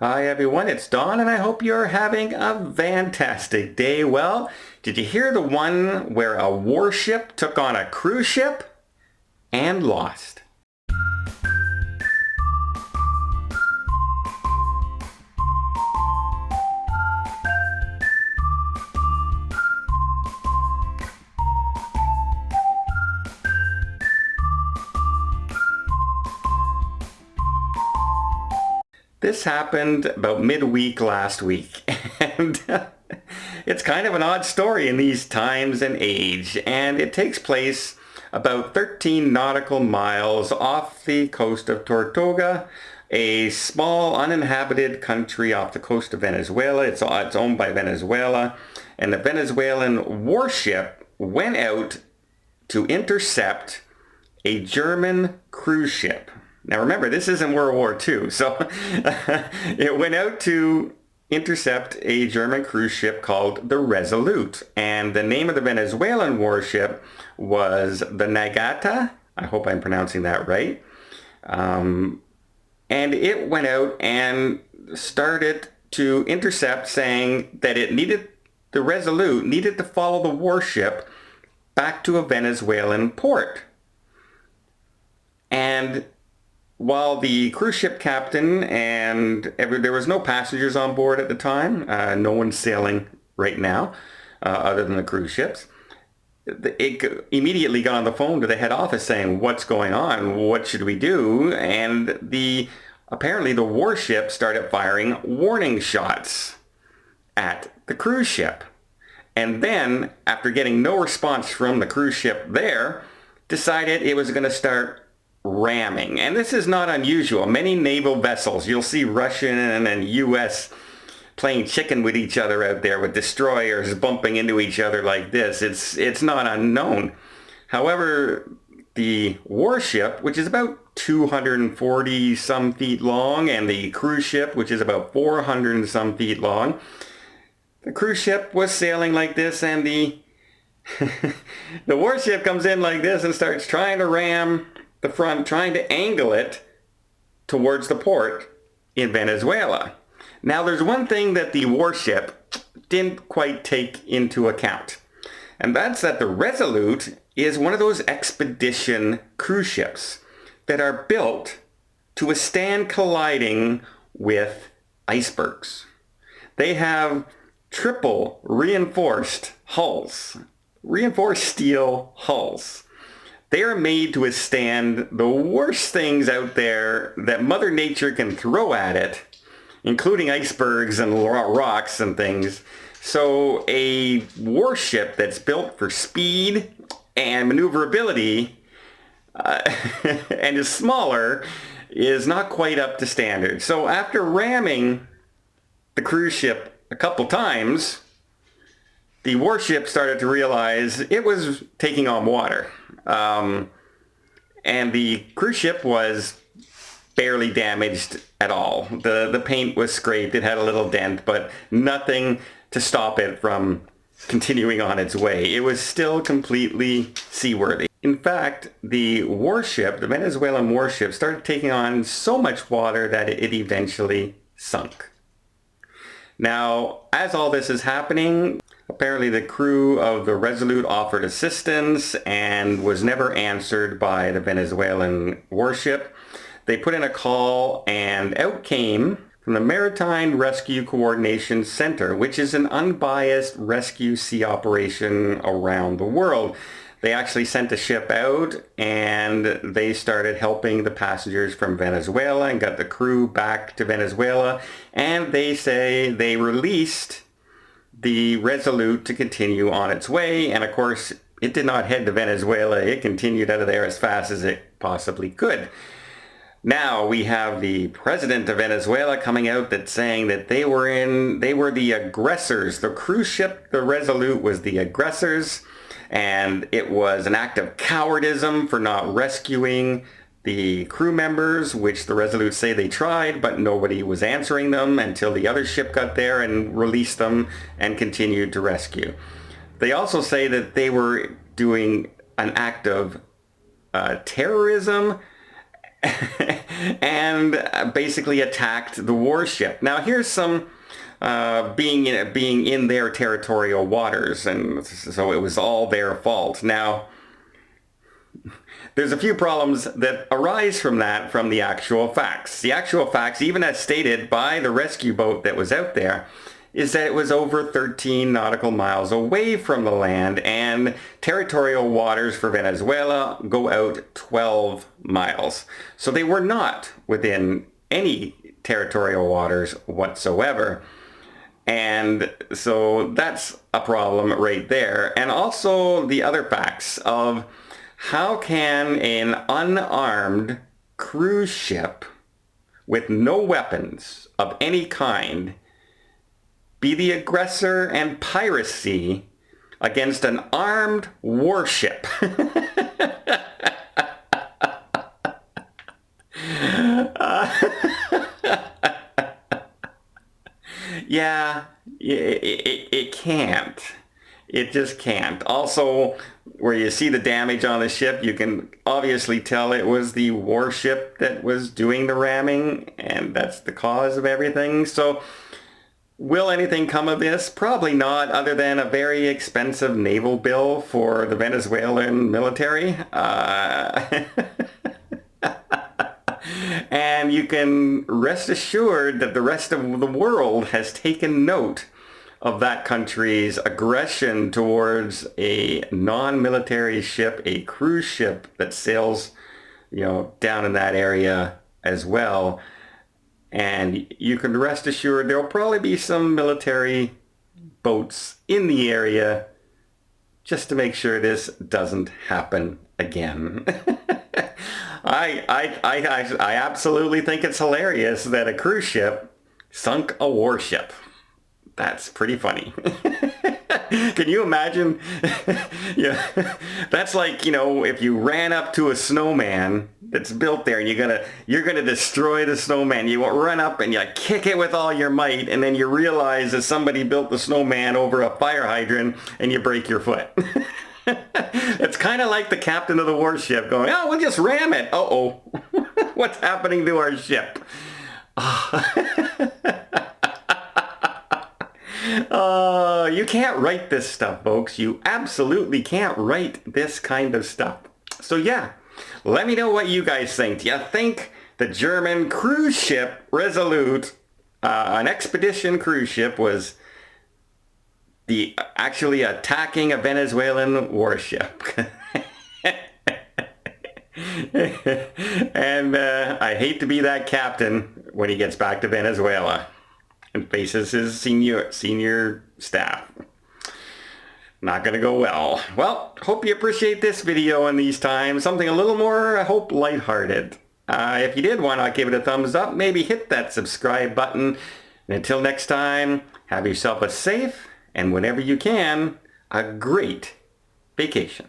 Hi everyone, it's Don and I hope you're having a fantastic day. Well, did you hear the one where a warship took on a cruise ship and lost? This happened about midweek last week, and it's kind of an odd story in these times and age, and it takes place about 13 nautical miles off the coast of Tortuga, a small uninhabited country off the coast of Venezuela. It's owned by Venezuela, and the Venezuelan warship went out to intercept a German cruise ship. Now remember, this isn't World War II, so it went out to intercept a German cruise ship called the Resolute. And the name of the Venezuelan warship was the Nagata. I hope I'm pronouncing that right. And it went out and started to intercept, saying that the Resolute needed to follow the warship back to a Venezuelan port. And while the cruise ship captain and there was no passengers on board at the time, no one's sailing right now other than the cruise ships, it immediately got on the phone to the head office saying, what's going on? What should we do? And apparently the warship started firing warning shots at the cruise ship. And then, after getting no response from the cruise ship there, decided it was going to start ramming. And this is not unusual. Many naval vessels, you'll see Russian and US playing chicken with each other out there with destroyers bumping into each other like this. It's not unknown. However, the warship, which is about 240 some feet long, and the cruise ship, which is about 400 and some feet long, the cruise ship was sailing like this, and the warship comes in like this and starts trying to ram the front, trying to angle it towards the port in Venezuela. Now, there's one thing that the warship didn't quite take into account, and that's that the Resolute is one of those expedition cruise ships that are built to withstand colliding with icebergs. They have triple reinforced hulls, reinforced steel hulls. They are made to withstand the worst things out there that Mother Nature can throw at it, including icebergs and rocks and things. So a warship that's built for speed and maneuverability and is smaller is not quite up to standard. So after ramming the cruise ship a couple times, the warship started to realize it was taking on water. And the cruise ship was barely damaged at all. The paint was scraped, it had a little dent, but nothing to stop it from continuing on its way. It was still completely seaworthy. In fact, the warship, the Venezuelan warship, started taking on so much water that it eventually sunk. Now, as all this is happening, apparently the crew of the Resolute offered assistance and was never answered by the Venezuelan warship. They put in a call and out came from the Maritime Rescue Coordination Center, which is an unbiased rescue sea operation around the world. They actually sent a ship out and they started helping the passengers from Venezuela and got the crew back to Venezuela. And they say they released the Resolute to continue on its way. And of course, it did not head to Venezuela. It continued out of there as fast as it possibly could. Now we have the president of Venezuela coming out that's saying that they were the aggressors. The cruise ship, the Resolute, was the aggressors. And it was an act of cowardice for not rescuing the crew members, which the Resolute say they tried, but nobody was answering them until the other ship got there and released them and continued to rescue. They also say that they were doing an act of terrorism and basically attacked the warship. Now here's some being in their territorial waters, and so it was all their fault. Now there's a few problems that arise from that, from the actual facts. The actual facts, even as stated by the rescue boat that was out there, is that it was over 13 nautical miles away from the land, and territorial waters for Venezuela go out 12 miles. So they were not within any territorial waters whatsoever. And so that's a problem right there. And also the other facts of how can an unarmed cruise ship with no weapons of any kind be the aggressor and piracy against an armed warship? Yeah, it can't. It just can't. Also, where you see the damage on the ship, you can obviously tell it was the warship that was doing the ramming, and that's the cause of everything. So, will anything come of this? Probably not, other than a very expensive naval bill for the Venezuelan military. And you can rest assured that the rest of the world has taken note of that country's aggression towards a non-military ship, a cruise ship that sails, down in that area as well. And you can rest assured there'll probably be some military boats in the area just to make sure this doesn't happen again. I absolutely think it's hilarious that a cruise ship sunk a warship. That's pretty funny. Can you imagine? Yeah, that's like, if you ran up to a snowman that's built there and you're gonna destroy the snowman. You run up and you kick it with all your might, and then you realize that somebody built the snowman over a fire hydrant and you break your foot. It's kind of like the captain of the warship going, "Oh, we'll just ram it. Uh-oh." What's happening to our ship? You can't write this stuff, folks. You absolutely can't write this kind of stuff. So yeah, let me know what you guys think. Do you think the German cruise ship Resolute, an expedition cruise ship, was actually attacking a Venezuelan warship? And I hate to be that captain when he gets back to Venezuela and faces his senior staff. Not gonna go well. Well, hope you appreciate this video in these times. Something a little more, I hope, lighthearted. If you did want to give it a thumbs up, maybe hit that subscribe button. And until next time, have yourself a safe, and whenever you can, a great vacation.